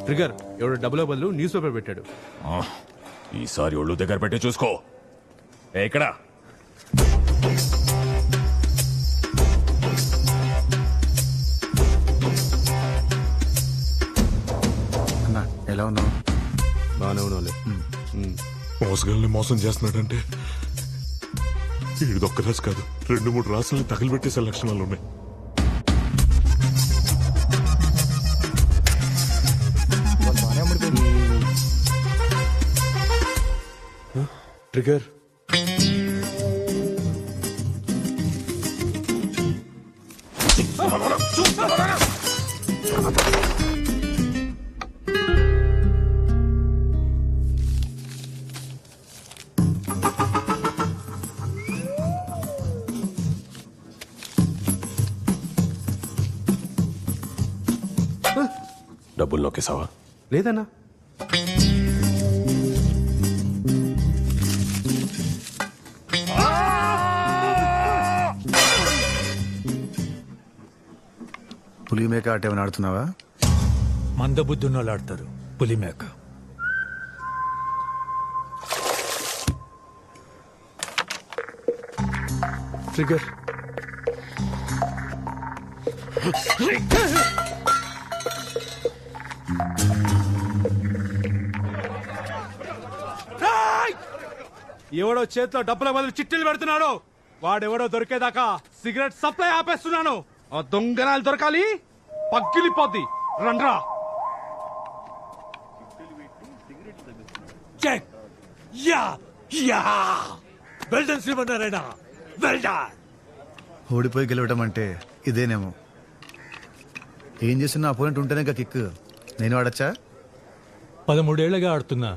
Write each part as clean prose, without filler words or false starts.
Trigger ఎవడు డబ్బులో బదులు న్యూస్ పేపర్ పెట్టాడు. ఈసారి ఒళ్ళు దగ్గర పెట్టి చూసుకో. ఎక్కడ అన్నా ఎలా ఉన్నావు? బాగానే ఉన్నావులే. మోసగాల్ని మోసం చేస్తున్నాడంటే వీడిదొక్క రాజు కాదు, 2-3 రాసుల్ని తగలబెట్టేసే లక్షణాలు ఉన్నాయి. ట్రిగర్ డబ్బులు నొక్కేసావా? లేదన్నా. పులి మేక ఆట ఏమైనా ఆడుతున్నావా? మందబుద్ధున్న వాళ్ళు ఆడతారు పులి మేక. ట్రిగర్ ఎవడో చేతిలో డబ్బుల బదులు చిట్టీలు పెడుతున్నాడు. వాడెవడో దొరికేదాకా సిగరెట్ సప్లై ఆపేస్తున్నాను. ఆ దొంగనాలు దొరకాలి, పగిలిపోద్ది. రండ్రా. Check yeah yeah well done Srimannarayana well done. ఓడిపోయి గెలవటం అంటే ఇదేనేమో. ఏం చేస్తున్నా అపోనెంట్ ఉంటేనే కిక్. నేను ఆడచ్చా? 13 ఏళ్లగా ఆడుతున్నా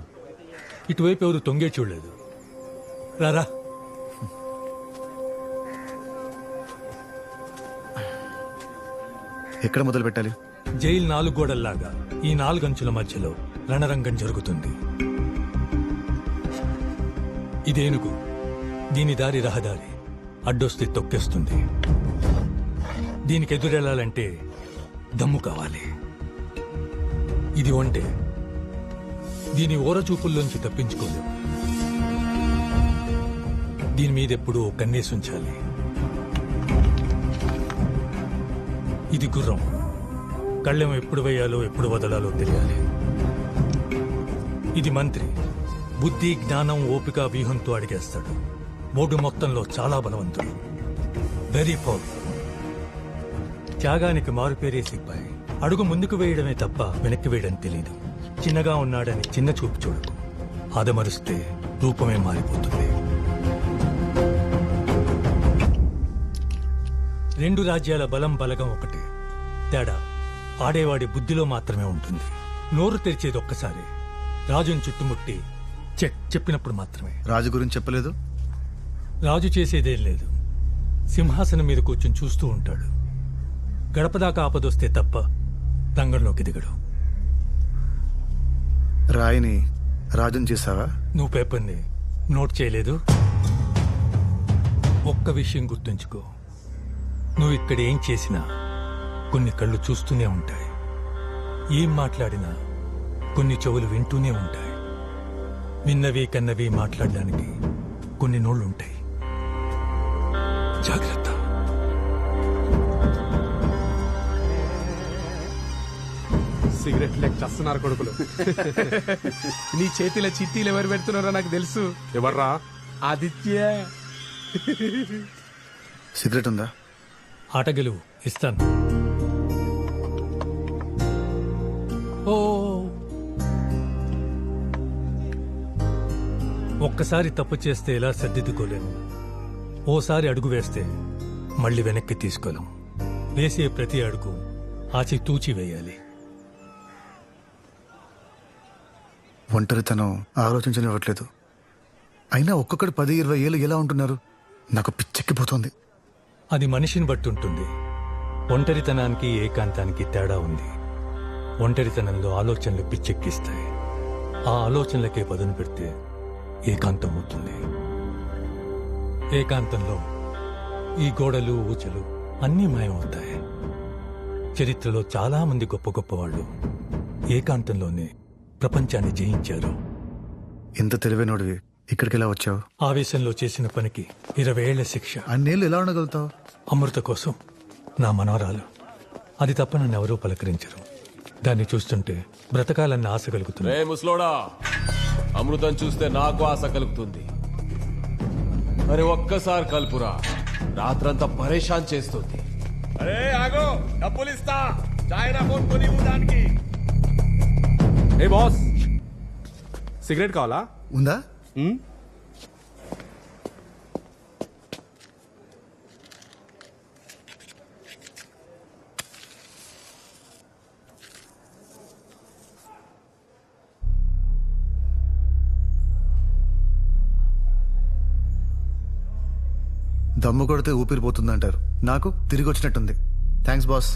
ఇటువైపు ఎవరు తొంగే చూడలేదు. రారా. ఎక్కడ మొదలు పెట్టాలి? జైలు 4 గోడల్లాగా ఈ 4 అంచుల మధ్యలో రణరంగం జరుగుతుంది. ఇదేనుగు, దీని దారి రహదారి. అడ్డొస్తే తొక్కేస్తుంది. దీనికి ఎదురెళ్లాలంటే దమ్ము కావాలి. ఇది ఒంటే, దీని ఓరచూపుల్లోంచి తప్పించుకోలేవు. దీని మీద ఎప్పుడూ కన్నేసుంచాలి. ఇది గుర్రం, కళ్ళెం ఎప్పుడు వేయాలో ఎప్పుడు వదలాలో తెలియాలి. ఇది మంత్రి, బుద్ధి జ్ఞానం ఓపిక వ్యూహంతో అడిగేస్తాడు. బోర్డు మొత్తంలో చాలా బలవంతుడు, వెరీ పవర్ఫుల్. త్యాగానికి మారుపేరే సిపాయి. అడుగు ముందుకు వేయడమే తప్ప వెనక్కి వేయడం తెలియదు. చిన్నగా ఉన్నాడని చిన్న చూపు చూడకు. ఆదమరుస్తే రూపమే మారిపోతుంది. 2 రాజ్యాల బలం బలగం ఒకటే. తేడా ఆడేవాడి బుద్ధిలో మాత్రమే ఉంటుంది. నోరు తెరిచేది ఒక్కసారి. రాజును చుట్టుముట్టి చెక్ చెప్పినప్పుడు మాత్రమే. రాజు గురించి చెప్పలేదు? రాజు చేసేదేం లేదు. సింహాసనం మీద కూర్చుని చూస్తూ ఉంటాడు. గడపదాకా ఆపదొస్తే తప్ప రంగంలోకి దిగడు. రాయిని రాజుని చేసావా? నువ్వు పేపర్ని నోట్ చేయలేదు. ఒక్క విషయం గుర్తుంచుకో, నువ్వు ఇక్కడ ఏం చేసినా కొన్ని కళ్ళు చూస్తూనే ఉంటాయి. ఏం మాట్లాడినా కొన్ని చెవులు వింటూనే ఉంటాయి. విన్నవి కన్నవి మాట్లాడడానికి కొన్ని నోళ్లుంటాయి. జాగ్రత్త. సిగరెట్ లెక్క చస్తున్నారు కొడుకులు. నీ చేతిలో చిట్టీలు ఎవరు పెడుతున్నారో నాకు తెలుసు. ఎవర్రా? ఆదిత్య. సిగరెట్ ఉందా? ఆట గెలువు ఇస్తాను. ఓ ఒక్కసారి తప్పు చేస్తే ఎలా సర్దిద్దుకోలేము. ఓసారి అడుగు వేస్తే మళ్ళీ వెనక్కి తీసుకోలేం. వేసే ప్రతి అడుగు ఆచితూచి వేయాలి. ఒంటరితనం ఆలోచించనివ్వట్లేదు. అయినా ఒక్కొక్కడు 10-20 ఏళ్ళు ఎలా ఉంటున్నారు? నాకు పిచ్చెక్కిపోతుంది. అది మనిషిని బట్టి ఉంటుంది. ఒంటరితనానికి ఏకాంతానికి తేడా ఉంది. ఒంటరితనంలో ఆలోచనలు పిచ్చెక్కిస్తాయి. ఆ ఆలోచనలకే పదును పెడితే ఏకాంతం అవుతుంది. ఏకాంతంలో ఈ గోడలు ఊచలు అన్నీ మాయమవుతాయి. చరిత్రలో చాలా మంది గొప్ప గొప్ప వాళ్ళు ఏకాంతంలోనే ప్రపంచాన్ని జయించారు. ఇంత తెలివైనోడివి ఇక్కడికి ఎలా వచ్చావు? ఆవేశంలో చేసిన పనికి 20 ఏళ్ల శిక్ష. అన్నేళ్ళు ఎలా ఉండగలుగుతావు? అమృత కోసం నా మనవరాలు. అది తప్ప నన్ను ఎవరూ పలకరించరు. దాన్ని చూస్తుంటే బ్రతకాలన్న ఆశ కలుగుతుంది. రే ముసలోడా, అమృతం చూస్తే నాకు ఆశ కలుగుతుంది. మరి ఒక్కసారి కలుపురా, రాత్రంతా పరేషాన్ చేస్తుంది. అరే ఆగో, డబ్బులు ఇస్తా. చాయనా ఫోన్ కొని దానికి. ఏ బాస్, సిగరెట్ కావాలా? ఉందా? దమ్ము కొడితే ఊపిరిపోతుంది అంటారు. నాకు తిరిగి వచ్చినట్టుంది. Thanks boss.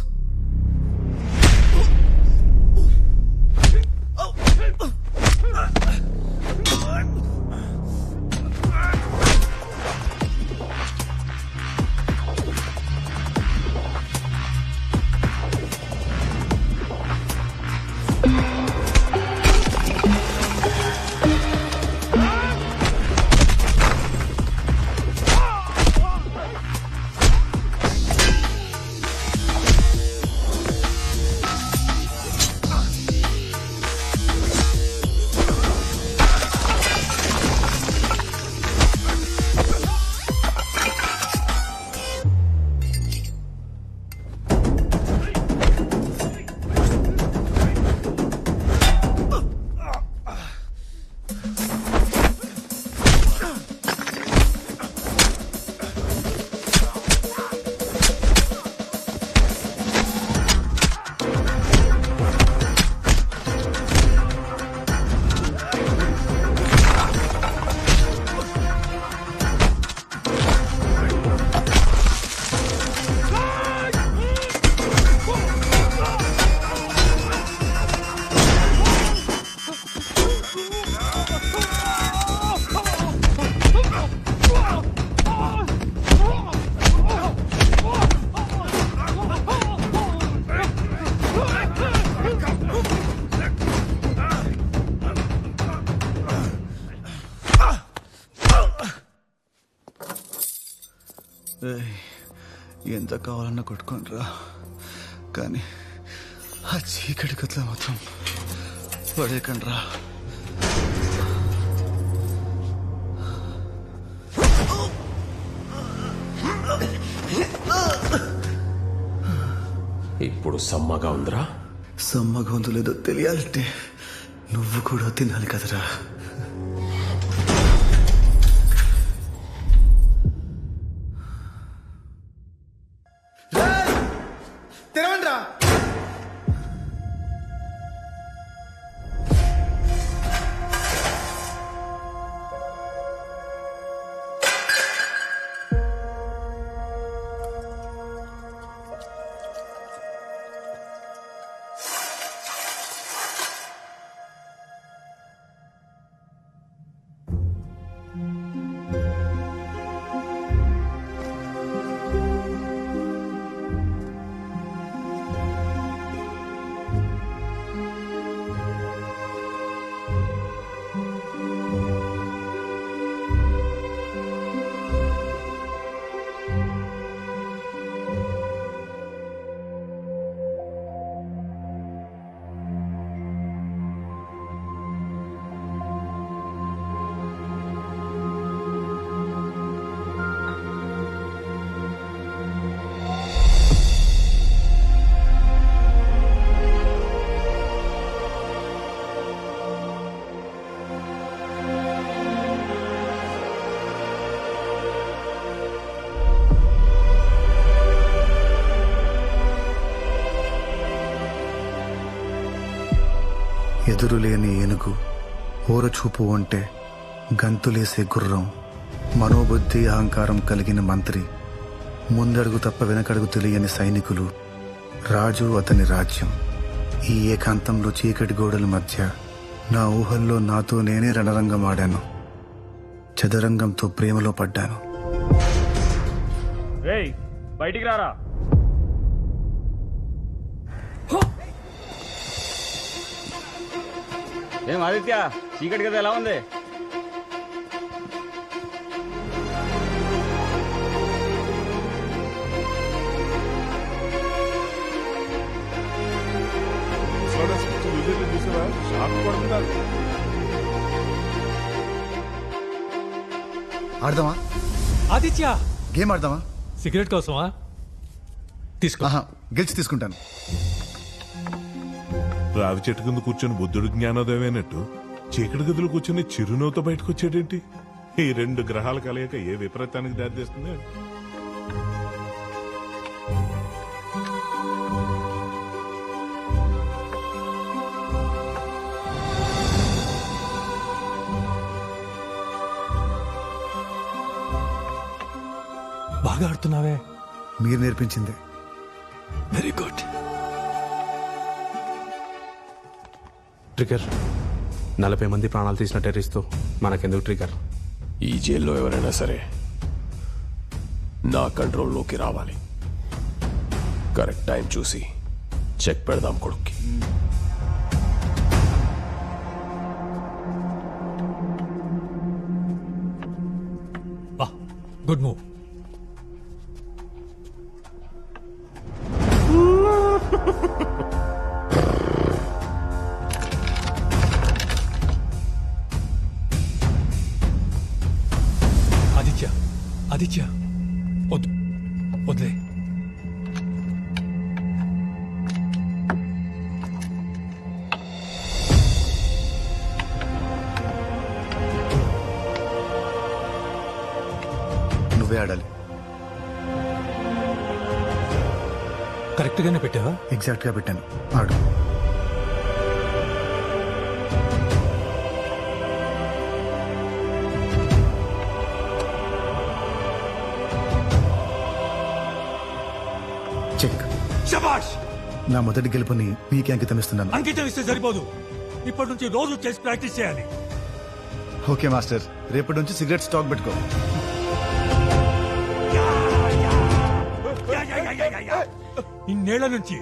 ఎంత కావాలన్నా కొట్టుకోండి రా, కానీ ఆ చీకటి గట్ల మాత్రం పడేకండి రా. ఇప్పుడు సమ్మగా ఉందిరా. సమ్మగా ఉందో లేదో తెలియాలంటే నువ్వు కూడా తినాలి కదరా. ఎదురులేని ఏనుగు, ఓరచూపు అంటే గంతులేసే గుర్రం, మనోబుద్ధి అహంకారం కలిగిన మంత్రి, ముందడుగు తప్ప వెనకడుగు తెలియని సైనికులు, రాజు అతని రాజ్యం. ఈ ఏకాంతంలో చీకటి గోడల మధ్య నా ఊహల్లో నాతో నేనే రణరంగం ఆడాను. చదరంగంతో ప్రేమలో పడ్డాను. బయటికి రారా. ఏం ఆదిత్య చీకటి కదా ఎలా ఉంది? ఆడదామా? ఆదిత్య గేమ్ ఆడదామా? సిగరెట్ కోసమా? తీసుకో. ఆహా, గెలిచి తీసుకుంటాను. రావి చెట్టు కింద కూర్చొని బుద్ధుడు జ్ఞానోదయం అయినట్టు చీకటి గదిలో కూర్చొని చిరునవ్వుతో బయటకు వచ్చాడేంటి? ఈ రెండు గ్రహాలు కలయిక ఏ విపరీతానికి దారితీస్తుంది? బాగా ఆడుతున్నావే. మీరు నేర్పించింది. Very good. ట్రిగర్ 40 మంది ప్రాణాలు తీసిన టెర్రరిస్ట్తో మనకెందుకు ట్రిగర్? ఈ జైల్లో ఎవరైనా సరే నా కంట్రోల్లోకి రావాలి. కరెక్ట్ టైం చూసి చెక్ పెడదాం కొడుక్కి. Good move. ఆదిత్య వద్దు, వదిలే. నువ్వే ఆడాలి. కరెక్ట్ గానే పెట్టావా? ఎగ్జాక్ట్ గా పెట్టాను. ఆడు. చెక్. శభాష్. నా మొదటి గెలుపుని నీకే అంకితం ఇస్తున్నాను. అంకితం ఇస్తే సరిపోదు, ఇప్పటి నుంచి రోజు చేసి ప్రాక్టీస్ చేయాలి. ఓకే మాస్టర్, రేపటి నుంచి సిగరెట్ స్టాక్ పెట్టుకో. ఇన్నేళ్ల నుంచి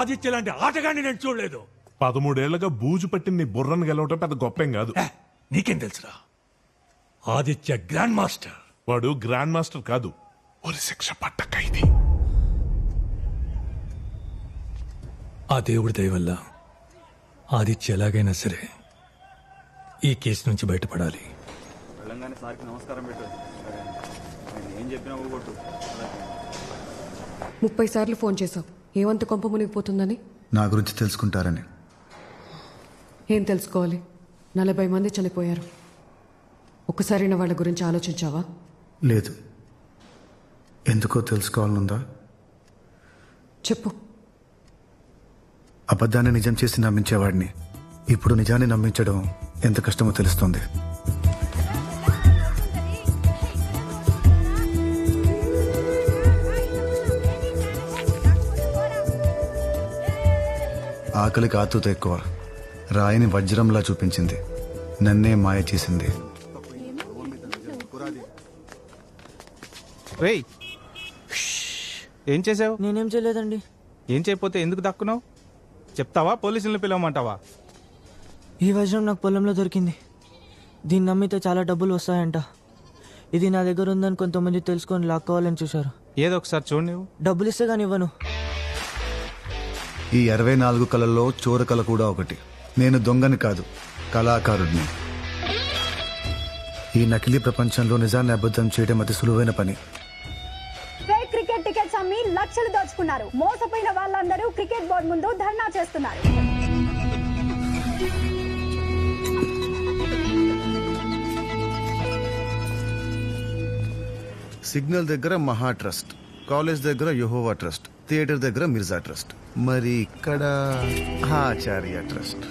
ఆదిత్య లాంటి ఆటగాన్ని నేను చూడలేదు. 13 ఏళ్లుగా బూజు పట్టిన నీ బుర్రను గెలవటం పెద్ద గొప్పేం కాదు. నీకేం తెలుసురా? Aditya grand master. వాడు గ్రాండ్ మాస్టర్ కాదు, ఒక శిక్ష పట్ట ఖైదీ. ఆ దేవుడి దయ వల్ల ఆదిత్య ఎలాగైనా సరే ఈ కేసు నుంచి బయటపడాలి. వెళ్ళంగానే సార్కి నమస్కారం పెట్టు. ఏం చెప్పినా కొట్టు. 30 సార్లు ఫోన్ చేశావు. ఏమంత కొంప మునిగిపోతుందని? నా గురించి తెలుసుకుంటారని. ఏం తెలుసుకోవాలి? 40 మంది చనిపోయారు. ఒక్కసారి నా వాళ్ళ గురించి ఆలోచించావా? లేదు. ఎందుకో తెలుసుకోవాలనుందా? చెప్పు. అబద్ధాన్ని నిజం చేసి నమ్మించేవాడిని ఇప్పుడు నిజాన్ని నమ్మించడం ఎంత కష్టమో తెలుస్తుంది. ఆకలికి ఆతృత ఎక్కువ. రాయిని వజ్రంలా చూపించింది, నన్నే మాయ చేసింది. రేయ్, ఏం చేసావు? నేనేం చేయలేదండి. ఏం చేయకపోతే ఎందుకు దక్కున్నావు? చెప్తావా? పోలీసులను పిలవమంటావా? ఈ వజ్రం నాకు పొలంలో దొరికింది. దీన్ని నమ్మితే చాలా డబ్బులు వస్తాయంట. ఇది నా దగ్గర ఉందని కొంతమంది తెలుసుకొని లాక్కోవాలని చూశారు. ఏదో ఒకసారి చూడు. నువ్వు డబ్బులు ఇస్తే కానీ ఇవ్వను. ఈ 64 కళల్లో చోర కళ కూడా ఒకటి. నేను దొంగని కాదు, కళాకారుడిని. ఈ నకిలీ ప్రపంచంలో నిజాన్ని అబద్ధం చేయడం అతి సులువైన పని. క్రికెట్ టికెట్స్ అమ్మి లక్షలు దోచుకున్నారు. మోసపోయిన వాళ్ళందరూ క్రికెట్ బోర్డు ముందు ధర్నా చేస్తున్నారు. సిగ్నల్ దగ్గర మహా ట్రస్ట్, కాలేజ్ దగ్గర యెహోవా ట్రస్ట్, థియేటర్ దగ్గర మిర్జా ట్రస్ట్, మరి ఇక్కడ ఆచార్య ట్రస్ట్.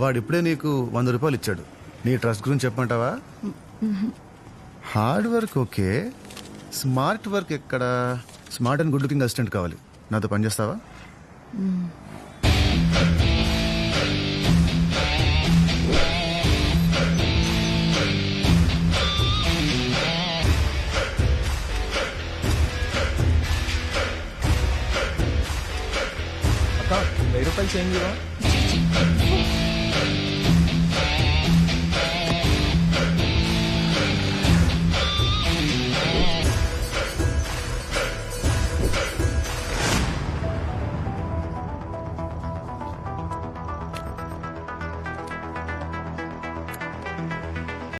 వాడిప్పుడే నీకు 100 రూపాయలు ఇచ్చాడు. నీ ట్రస్ట్ గురించి చెప్పమంటావా? Hard work okay, smart work ఎక్కడ? Smart and good looking assistant కావాలి. నాతో పనిచేస్తావా? అక్క, 1000 రూపాయలు చేంజ్ ఇవ్వవా?